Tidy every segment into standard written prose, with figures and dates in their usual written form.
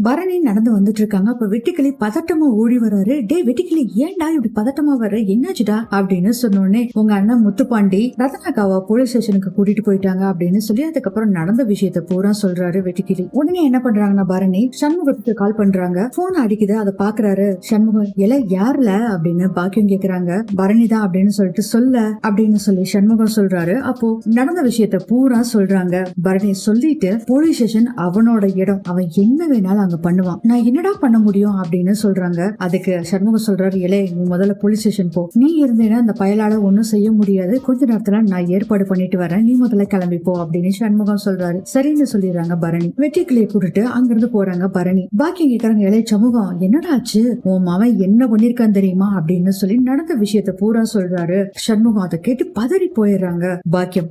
பரணி நடந்து வந்துட்டு இருக்காங்க. அப்ப வெட்டிக்கிளி பதட்டமா ஓடி வராரு. டே வெட்டிக்கிளி, ஏன்டா இப்படி பதட்டமா வர, என்னாச்சுடா அப்படின்னு சொன்னோடனே உங்க அண்ணன் முத்துப்பாண்டி ரத்னாக்காவா போலீஸ் ஸ்டேஷனுக்கு கூட்டிட்டு போயிட்டாங்க அப்படின்னு சொல்லி அதுக்கப்புறம் நடந்த விஷயத்த பூரா சொல்றாரு வெட்டிக்கிளி. உடனே என்ன பண்றாங்கன்னா பரணி சண்முகத்துக்கு கால் பண்றாங்க. போன் அடிக்குது, அதை பாக்குறாரு சண்முகம். யாருல அப்படின்னு பாக்கியம் கேக்குறாங்க. பரணி தான் அப்படின்னு சொல்லிட்டு சொல்ல அப்படின்னு சொல்லி சண்முகம் சொல்றாரு. அப்போ நடந்த விஷயத்த பூரா சொல்றாங்க. பரணி சொல்லிட்டு போலீஸ் ஸ்டேஷன் அவனோட இடம், அவன் என்ன வேணாலும் அங்க பண்ணுவான், நான் என்னடா பண்ண முடியும் அப்படின்னு சொல்றாங்க. அதுக்கு சண்முகம் சொல்றாரு, நீ முதல்ல போலீஸ் ஸ்டேஷன் போ, நீ இருந்தேன்னா அந்த பயலால ஒன்னும் செய்ய முடியாது, கொஞ்ச நேரத்துல நான் ஏற்பாடு பண்ணிட்டு வரேன், நீ முதல்ல கிளம்பி போ அப்படின்னு சண்முகம் சொல்றாரு. சரின்னு சொல்லிடுறாங்க பரணி. வெற்றிக்கிளியை கூட்டிட்டு அங்கிருந்து போறாங்க பரணி. பாக்கி கேக்குறாங்க, சண்முகம் என்னடா ஆச்சு, உன் மவன் என்ன பண்ணிருக்கான் தெரியுமா அப்படின்னு சொல்லி நடந்த விஷயத்த பூரா சொல்றாரு. சண்முகம் அதை கேட்டு பதறி போயிடுறாங்க. பாக்கியம்,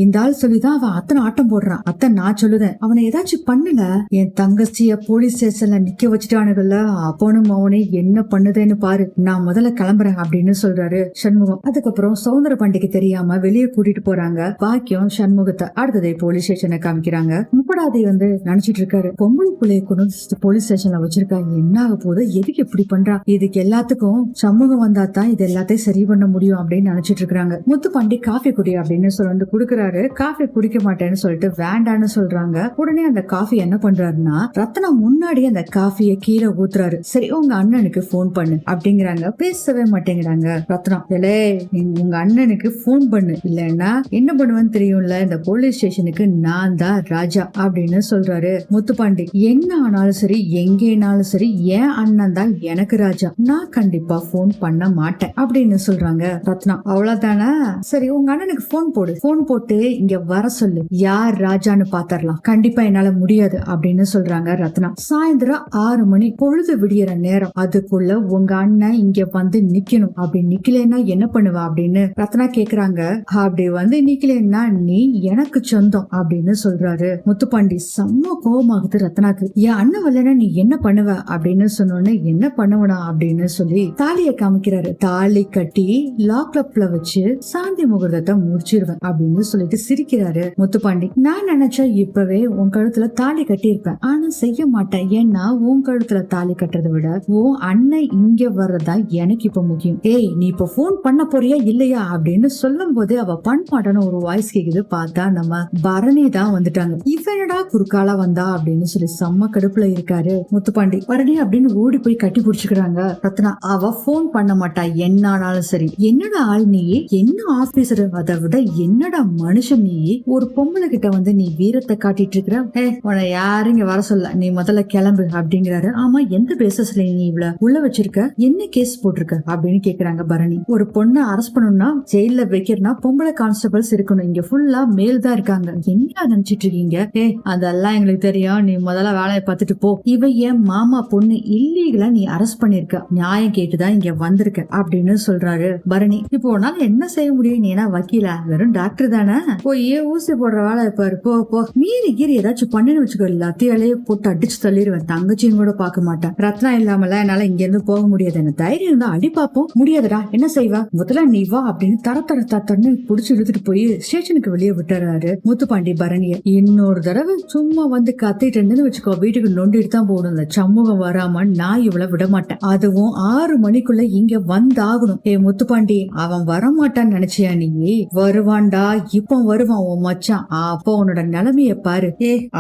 இந்த ஆள் சொல்லிதான் அவன் அத்தனை ஆட்டம் போடுறான், அத்தை நான் சொல்லுதேன், அவனை ஏதாச்சும் பண்ணல, என் தங்கச்சிய போலீஸ் ஸ்டேஷன்ல நிக்க வச்சுட்டானுங்கல்ல, அப்பனும் அவனே என்ன பண்ணுதேன்னு பாரு, நான் முதல்ல கிளம்புறேன் அப்படின்னு சொல்றாரு சண்முகம். அதுக்கப்புறம் சௌந்தர பாண்டிக்கு தெரியாம வெளியே கூட்டிட்டு போறாங்க. பாக்கியம் சண்முகத்தை அடுத்ததை போலீஸ் ஸ்டேஷனை காமிக்கிறாங்க. முப்படாதி நினைச்சிட்டு இருக்காரு, பொம்பளை பிள்ளைய கொண்டு போலீஸ் ஸ்டேஷன்ல வச்சிருக்காங்க, என்ன ஆக போது, எதுக்கு இப்படி பண்றா, இதுக்கு எல்லாத்துக்கும் சண்முகம் வந்தா தான் இது எல்லாத்தையும் சரி பண்ண முடியும் அப்படின்னு நினைச்சிட்டு இருக்காங்க. முத்துப்பாண்டி காஃபி குடி அப்படின்னு சொல்லிட்டு குடுக்கறாரு. காஃபி குடிக்க மாட்டேன்னு சொல்லிட்டு வேண்டான்னு சொல்றாங்க. உடனே அந்த காஃபி என்ன பண்றாருன்னா ரத்னா முன்னாடி அந்த காஃபியை கீழே ஊத்துறாரு. சரி உங்க அண்ணனுக்கு போன் பண்ணு அப்படிங்கிறாங்க. பேசவே மாட்டேங்கிறாங்க ரத்னா. உங்க அண்ணனுக்கு போன் பண்ணு, இல்லன்னா என்ன பண்ணுவேன்னு தெரியும்ல, இந்த போலீஸ் ஸ்டேஷனுக்கு நான் தான் ராஜா அப்படின்னு சொல்றாரு முத்துப்பாண்டி. என்ன ஆனாலும் சரி, எங்கேனாலும் சரி, என் அண்ணன் தான் எனக்கு ராஜா, நான் கண்டிப்பா போன் பண்ண மாட்டேன் அப்படின்னு சொல்றாங்க ரத்னா. அவ்வளவுதானே, சரி உங்க அண்ணனுக்கு போன் போடு, போன் போட்டு இங்க வர சொல்லு, யார் ராஜான்னு பாத்தரலாம், கண்டிப்பா என்னால முடியாது அப்படின்னு சொல்றாங்க ரத்னா. சாயந்தரம் 6 மணி, பொழுது விடியற நேரம், அதுக்குள்ள உங்க அண்ணன் இங்க வந்து நிக்கணும், அப்படி நிக்கலன்னா என்ன பண்ணுவ அப்படின்னு ரத்னா கேக்குறாங்க. அப்படி வந்து நிக்கலன்னா நீ எனக்கு சொந்தம் அப்படின்னு சொல்றாரு முத்துப்பாண்டி. செம்ம கோபமாகுது ரத்னாக்கு. என் அண்ணன் வரலன்னா நீ என்ன பண்ணுவ அப்படின்னு சொன்னோன்னு, என்ன பண்ணுவனா அப்படின்னு சொல்லி தாலிய காமிக்கிறாரு. தாலி கட்டி லாக்அப்ல வச்சு சாந்தி முகூர்த்தத்தை முடிச்சிருவேன் அப்படின்னு சொல்லிட்டு சிரிக்கிறாரு முத்துப்பாண்டி. நான் நினைச்சா இப்பவே உன் கழுத்துல தாலி கட்டி இருப்பேன், ஆனா செய்ய மாட்டேன், ஏன்னா உன் கழுத்துல தாலி கட்டுறதை விட உன் அண்ணன் இங்க வர்றதா எனக்கு இப்ப முக்கியம். நீ இப்ப போன் பண்ண போறியா இல்லையா அப்படின்னு சொல்லும் போதே அவ பண்ணமாட்டான்னு ஒரு வாய்ஸ் கேக்குது. பார்த்தா நம்ம பரணி தான் வந்துட்டாங்க. இவனடா குறுக்கால வந்தா அப்படின்னு சொல்லி செம்ம கடுப்புல இருக்காரு முத்துப்பாண்டி. பரணி அப்படின்னு ஓடி போய் கட்டி பிடிச்சுக்கிறாங்க ரத்னா. அவ போன் பண்ண மாட்டா என்ன ஆனாலும் சரி. என்னடா ஆள் நீ, என்ன ஆபீசர், அதை விட என்னடா மனுஷன் நீ, ஒரு பொம்பளை கிட்ட வந்து நீ வீரத்தை காட்டிட்டு இருக்கிற, உன்னை யாரும் இங்க வர சொல்ல, நீ முதல்ல கிளம்பு அப்படிங்கிறாரு. ஆமா, எந்த பேசஸ்ல நீ இவ்வளவு உள்ள வச்சிருக்க, என்ன கேஸ் போட்டிருக்க அப்படின்னு கேக்குறாங்க பரணி. ஒரு பொண்ணை அரெஸ்ட் பண்ணணும்னா ஜெயில வைக்கிறனா பொம்பளை கான்ஸ்டபிள்ஸ் இருக்கணும், இங்க ஃபுல்லா மேல் தான் இருக்காங்க, என்ன நினைச்சிட்டு இருக்கீங்க, அதெல்லாம் எங்களுக்கு தெரியும், நீ முதல்ல வேலையை பார்த்துட்டு போ, இவ என் மாமா பொண்ணு, இல்லீகலா நீ அரெஸ்ட் பண்ணிருக்க, நியாயம் கேட்டுதான் இங்க வந்திருக்க அப்படின்னு சொல்றாரு பரணி. இப்போ உன்னால என்ன செய்ய முடியும், நீ என்ன வக்கீல, வெறும் டாக்டர் தானே, போய் ஊசி போடுற வேலை பாரு, போ போ, மீறி கீறி ஏதாச்சும் பண்ணுன்னு வச்சுக்கோ, எல்லாத்தையாலேயே போட்டு அடிச்சு தள்ளிடுவேன், தங்கச்சியும் கூட பார்க்க மாட்டேன், ரத்னா இல்லாமல என்னால இங்க இருந்து போக முடியாது, என்ன தைரியம் தான் அடி பாப்போம், முடியாதுடா என்ன செய்வா, முதல்ல நீ வா அப்படின்னு தரத்தன்னு புடிச்சு இழுத்துட்டு போய் ஸ்டேஷனுக்கு வெளியே விட்டுறாரு முத்துப்பாண்டி பரணிய. இன்னொரு தடவை சும்மா வந்து கத்திட்டு இருந்துன்னு வச்சுக்கோ, வீட்டுக்கு நொண்டிட்டு தான் போகணும், இந்த சமூகம் வராம நான் இவ்வளவு விட மாட்டேன், அதுவும் 6 மணிக்குள்ள இங்க வந்தாகணும். முத்துப்பாண்டி, அவன் வரமாட்டான்னு நினைச்சியா நீ, வருவான்டா, இப்ப வருவான் உன் மச்சான், அப்ப உன்னோட நிலைமைய பாரு,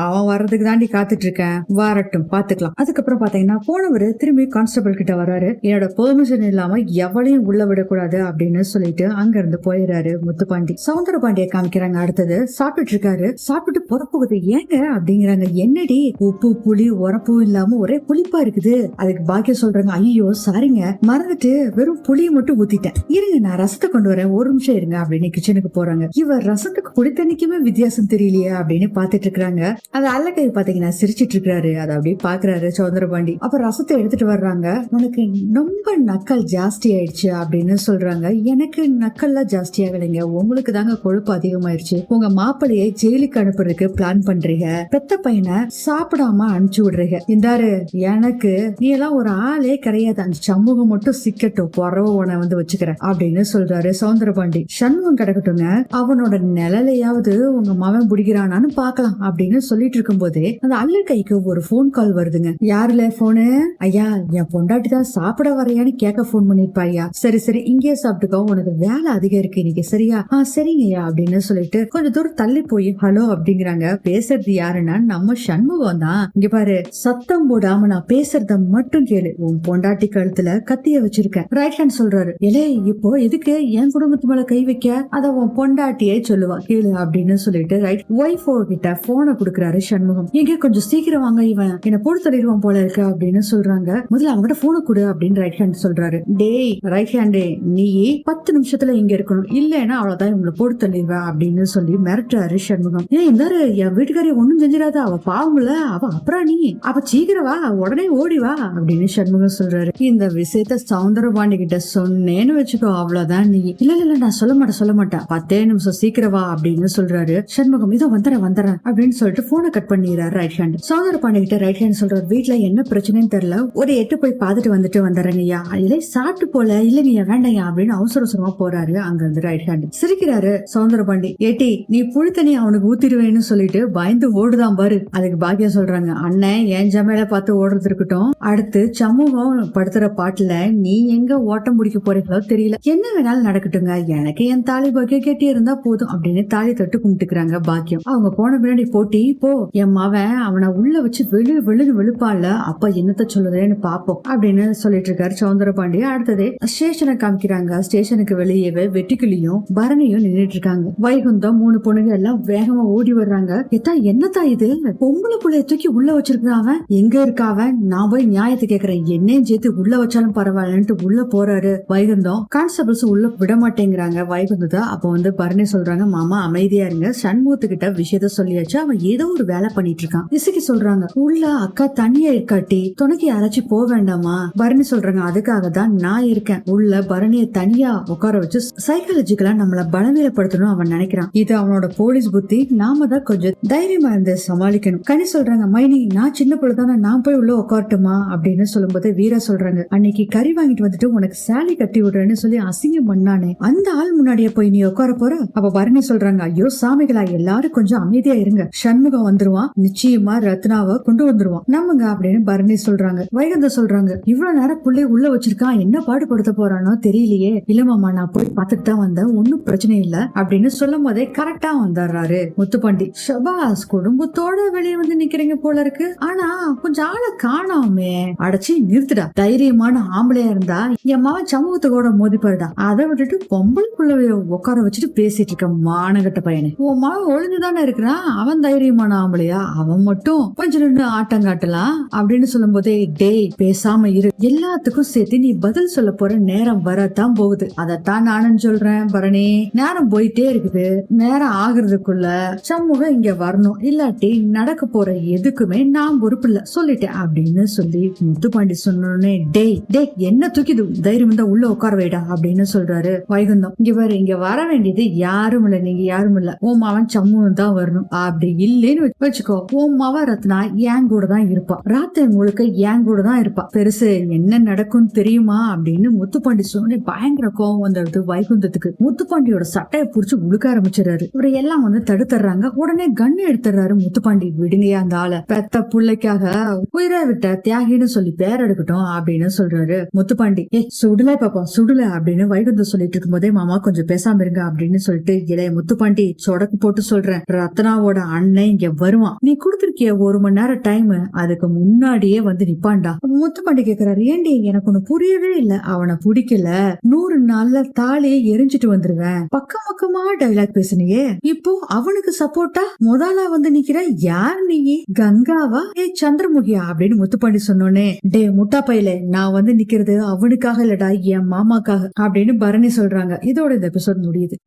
அவன் வர்றதுக்கு தாண்டி காத்துட்டு இருக்கேன், வரட்டும் பாத்துக்கலாம். அதுக்கப்புறம் பாத்தீங்கன்னா போனவரு திரும்பி கான்ஸ்டபிள் கிட்ட வராரு. என்னோட பெர்மிஷன் இல்லாம எவளையும் உள்ள விடக்கூடாது அப்படின்னு சொல்லிட்டு அங்க இருந்து போயிடுறாரு முத்துப்பாண்டி. சௌந்தர பாண்டிய காமிக்கிறாங்க. அடுத்தது சாப்பிட்டு இருக்காரு. சாப்பிட்டு பொறப்புகுது, ஏங்க அப்படிங்கிறாங்க. என்னடி உப்பு புளி உரப்பும் இல்லாம ஒரே புளிப்பா இருக்குது. அதுக்கு பாக்கியம் சொல்றாங்க, ஐயோ சாரிங்க, மறந்துட்டு வெறும் புளியை மட்டும் ஊத்திட்டேன், இருங்க நான் ரசத்தை கொண்டு வரேன், ஒரு நிமிஷம் இருங்க அப்படின்னு கிச்சனுக்கு போறாங்க. இவர் ரசத்துக்கு குடித்தண்ணிக்குமே வித்தியாசம் தெரியலையா அப்படின்னு பாத்துட்டு இருக்காங்க. அது அல்லக்கை பாத்தீங்கன்னா சிரிச்சிட்டு இருக்காரு. அதை அப்படியே பாக்குறாரு சௌந்தரபாண்டி. அப்ப ரசத்தை எடுத்துட்டு வர்றாங்க. உனக்கு ரொம்ப நக்கல் ஜாஸ்தி ஆயிடுச்சு அப்படின்னு சொல்றாங்க. எனக்கு நக்கல்லாம் ஜாஸ்தி ஆகலைங்க, உங்களுக்கு தாங்க கொழுப்பு அதிகமாயிருச்சு, உங்க மாப்பிள்ளையை ஜெயிலுக்கு அனுப்புறதுக்கு பிளான் பண்றீங்க, பெத்த பையனை சாப்பிடாம அனுப்பிச்சு விடுறீங்க, இந்தாரு எனக்கு நீ எல்லாம் ஒரு ஆளே கிடையாது, அந்த சமூகம் மட்டும் சிக்கட்டும், பொறவ உன வந்து வச்சுக்கிறேன் அப்படின்னு சொல்றாரு சௌந்தரபாண்டி. சண்முகம் கிடக்கட்டுங்க, அவனோட நிழலையாவது உங்க மகன் பிடிக்கிறானான்னு பாக்கலாம் அப்படின்னு சொல்லிட்டு இருக்கும் போதே அந்த அல்ல கைக்கு ஒரு போன் கால் வருதுங்க. யாருல போனு? ஐயா, என் பொண்டாட்டி தான் சாப்பிட வரையான்னு கேட்க போன் பண்ணிருப்பா ஐயா. சரி சரி, இங்கேயே சாப்பிட்டுக்கோ, உனக்கு வேலை அதிகம் இருக்கு இன்னைக்கு, சரியா? சரிங்க ஐயா அப்படின்னு சொல்லிட்டு கொஞ்சம் தூரம் தள்ளி போய் ஹலோ அப்படிங்கிறாங்க. பேசுறது யாருன்னா நம்ம சண்முகம் தான். இங்க பாரு, சத்தம் போடாம நான் பேசுறத மட்டும் கேளு. உன் பொண்டாட்டி கழுத்துல கத்திய வச்சிருக்கேன். ரைட் ஹேண்ட் சொல்றாரு. எலே, இப்போ எதுக்கு என் குடும்பத்து மேல கை வைக்க? அத உன் பொண்டாட்டியே சொல்லுவா கேளு அப்படின்னு சொல்லிட்டு ரைட் ஒய்ஃபோ கிட்ட போனை குடுக்கறாரு சண்முகம். எங்க கொஞ்சம் சீக்கிரம் வாங்க, இவன் என்ன போட்டு தள்ளிடுவான் போல இருக்கு அப்படின்னு சொல்றாங்க. முதல்ல அவங்ககிட்ட போனை கொடு அப்படின்னு ரைட் ஹேண்ட் சொல்றாரு. டேய் ரைட் ஹேண்டே, நீ 10 நிமிஷத்துல இங்க இருக்கணும், இல்லன்னா அவ்வளவுதான் இவங்களை போட்டு தள்ளிடுவேன் அப்படின்னு சொல்லி மிரட்டுறாரு சண்முகம். ஏன் இருந்தாரு, என் வீட்டுக்காரி ஒண்ணும் செஞ்சிடாத, அவ பாவம்ல, அவ அப்புறம் நீ அவ சீக்கிரம் வா, உடனே ஓடி வா அப்படின்னு சண்முகம் சொல்றாரு. இந்த விஷயத்த சௌந்தரபாண்டி கிட்ட சொன்னேன்னு வச்சுக்கோ, அவ்வளவுதான் நீ. இல்ல இல்ல நான் சொல்ல மாட்டேன் 10 நிமிஷம் சீக்கிரம் வா அப்படின்னு சொல்றாரு சண்முகம். இதோ வந்துறேன் அப்படின்னு சொல்லிட்டு போனை கட் பண்ணிடுறாரு ரைட் ஹேண்ட். சௌந்தரபாண்டி கிட்ட ரைட் ஹேண்ட் சொல்றாரு, வீட்டுல என்ன பிரச்சனைன்னு தெரியல, ஒரு 8 போய் பாத்துட்டு வந்துடுறேங்கய்யா. இல்லை சாப்பிட்டு போல, இல்லைங்கய்யா வேண்டாயா அப்படின்னு அவசரமா போறாரு. அங்க இருந்து ரைட் ஹேண்ட் சிரிக்கிறாரு சௌந்தரபாண்டி. ஏட்டி, நீ புளித்தனி அவனுக்கு ஊத்திடுவேன்னு சொல்லிட்டு பயந்து ஓடுதான் பாரு. அதுக்கு பாக்கியம் சொல்றாங்க, அண்ணன் என் ஜமையில பார்த்து ஓடுறது இருக்கட்டும், அடுத்து சமூகம் படுத்துற பாட்டுல நீ எங்க ஓட்டம் முடிக்க போறீங்களோ தெரியல, என்ன வேணாலும் நடக்கட்டுங்க, எனக்கு என் தாலி பாக்கியம் கெட்டி இருந்தா போதும் அப்படின்னு தாலி தொட்டு கும்பிட்டுக்கிறாங்க பாக்கியம். அவங்க போன பின்னாடி போட்டி போ, என் மவன் அவனை உள்ள வச்சு வெளுப்பான்ல, அப்ப என்னத்த சொல்லுதேன்னு பாப்போம் அப்படின்னு சொல்லிட்டு இருக்காரு சௌந்தரபாண்டி. அடுத்ததே ஸ்டேஷனை காமிக்கிறாங்க. ஸ்டேஷனுக்கு வெளியவே வெட்டிக்கிளியும் பரணியும் நின்றுட்டு இருக்காங்க. வைகுந்தம் 3 பொண்ணுங்க எல்லாம் வேகமா ஓடி வர்றாங்க. என்னத்தா இது, பொம்பளை புள்ளைய தூக்கி உள்ள வச்சிருக்கான், அவன் எங்க இருக்காவன், நான் போய் நியாயத்தை கேக்குறேன், என்னையும் சேர்த்து உள்ள வச்சாலும் பரவாயில்லன்ட்டு உள்ள போறாரு வைகுந்தம். கான்ஸ்டபிள்ஸ் உள்ள விட மாட்டேங்கிறாங்க வைகுந்தத்தை. அப்ப பரணி சொல்றாங்க, மாமா அமைதியா இருங்க, சண்முகத்துக்கிட்ட விஷயத்த சொல்லியாச்சு, அவன் ஏதோ ஒரு வேலை பண்ணிட்டு இருக்கான். இசைக்கு சொல்றாங்க, உள்ள அக்கா தனியா இருக்காட்டி துணைக்கு யாராச்சும் போக வேண்டாமா? பரணி சொல்றாங்க, அதுக்காக தான் நான் இருக்கேன். உள்ள பரணியை தனியா உட்கார வச்சு சைக்காலஜிக்கலா நம்மள பலவீனப்படுத்தணும் அவன் நினைக்கிறான். இது அவனோட போலீஸ் புத்தி, நாம தான் கொஞ்சம் தைரியமா இருந்து சமாளிக்கணும். கனி சொல்றாங்க, மைனி நான் சின்ன பொழுதான நான் போய் உள்ள உட்காரட்டுமா அப்படின்னு சொல்லும்போது வீரா சொல்றாங்க, அன்னைக்கு கறி வாங்கிட்டு வந்துட்டு உனக்கு சேலி கட்டி விடுறேன்னு சொல்லி அசிங்கம் பண்ணானே, அந்த ஆள் முன்னாடியே போய் நீ உட்கார போற? அப்ப பரணி சொல்றாங்க, ஐயோ சாமிகளா, எல்லாரும் கொஞ்சம் அமைதியா இருங்க, சண்முகம் வந்துருவான், நிச்சயமா ரத்னாவை கொண்டு வந்துருவான் நம்மங்க அப்படின்னு பரணி சொல்றாங்க. வைகுந்த சொல்றாங்க, இவ்வளவு நேரம் புள்ளை உள்ள வச்சிருக்கான், என்ன பாடுபடுத்த போறானோ தெரியலையே. இல்ல மாமா, நான் போய் பார்த்துட்டு தான் வந்தேன், ஒன்னும் பிரச்சனை இல்ல அப்படின்னு சொல்லும் போதே கரெக்டா வந்துடுறாரு முத்துப்பாண்டி. ஷபாஸ், குடும்பத்தோட வெளியே வந்து நிக்கிறீங்க போல இருக்கு, ஆனா கொஞ்சம் ஆளை காணாமே. அடைச்சி நிறுத்துடா, தைரியமான ஆம்பளையா இருந்தா என் மாவன் சமூகத்தோட மோதிப்பாருடா, அதை விட்டுட்டு பொம்பளை புள்ளவைய உட்கார வச்சுட்டு பேசிட்டு இருக்க மானகட்ட பையனே. உன் மாவன் ஒழுங்குதானே இருக்கிறான், அவன் தைரியமான ஆம்பளையா, அவன் மட்டும் கொஞ்சம் நின்று ஆட்டம் காட்டலாம் அப்படின்னு சொல்லும் போதே, டேய் பேசாம இரு, எல்லாத்துக்கும் சேர்த்து நீ பதில் சொல்ல போற நேரம் வரத்தான் போகுது, அதத்தான் நானும் சொல்றேன் பரணி. நேரம் போயிட்டே இருக்குது, நேரம் ஆகுறதுக்குள்ள சமூகம் இங்க வரணும், இல்லாட்டி நடக்க போற எதுக்குமே நான் பொறுப்பு இல்ல சொல்லிட்டேன் அப்படின்னு சொல்லி முத்துப்பாண்டி சொன்னோடனே, டேய் டேய் என்ன தூக்கிது, தைரியம் தான் உள்ள உட்கார வைடா அப்படின்னு சொல்றாரு வைகுந்தம். இங்க பாரு, இங்க வர வேண்டியது யாரும் இல்ல, நீங்க யாரும் இல்ல, உன் மாவன் சமூகம் தான் வரணும். அப்படி இல்லைன்னு வச்சுக்கோ, உன் மாவன் ரத்னா என் கூட தான் இருப்பா, ராத்திரி முழுக்க என் கூட தான் இருப்பா, பெருசு என்ன நடக்கும் தெரியுமா அப்படின்னு முத்துப்பாண்டி சொன்ன பயங்கர கோவம் வந்துடுது வைகுந்தத்துக்கு. முத்துப்பாண்டியோட சட்டையை புடிச்சு உழுக்க ஆரம்பிச்சிடறாரு. இவரை எல்லாம் தடுத்துறாங்க. உடனே கன் எடுத்துறாரு முத்துப்பாண்டி. விடுங்கயா அந்த ஆளை, பெத்த புள்ளைக்காக உயிரை விட்ட தியாகின்னு சொல்லி பேர் எடுக்கட்டும் அப்படின்னு சொல்றாரு முத்துப்பாண்டி. சுடுல பாப்பா சுடுல அப்படின்னு வைகுந்தம் சொல்லிட்டு இருக்கும் போதே, மாமா கொஞ்சம் பேசாம இருங்க அப்படின்னு சொல்லிட்டு, இளைய முத்துப்பாண்டி சொடக்கு போட்டு சொல்றேன், ரத்னாவோட அண்ணன் இங்க வருவான், நீ கொடுத்திருக்கிய 1 மணி நேரம் டைம், அதுக்கு முன்னாடியே வந்து நிப்பான்டா. முத்துப்பாண்டி கேக்குறாரு, ஏண்டி எனக்கு ஒண்ணு புரியவே இல்ல, அவனை பிடிக்கல 100 நாள்ல தாலியை எரிஞ்சிட்டு வந்துருவேன், பக்கம் பக்கமா டைலாக் பேசுனியே, இப்போ அவனுக்கு சப்போர்ட்டா முதலா வந்து நிக்கிற, யார் நீ, கங்காவா சந்திரமுகியா அப்படின்னு முத்துப்பாண்டி சொன்னோன்னே, டே முட்டா பையில, நான் வந்து நிக்கிறது அவனுக்காக இல்லடா, என் மாமாக்காக அப்படின்னு பரணி சொல்றாங்க. இதோட இந்த எபிசோட் முடியுது.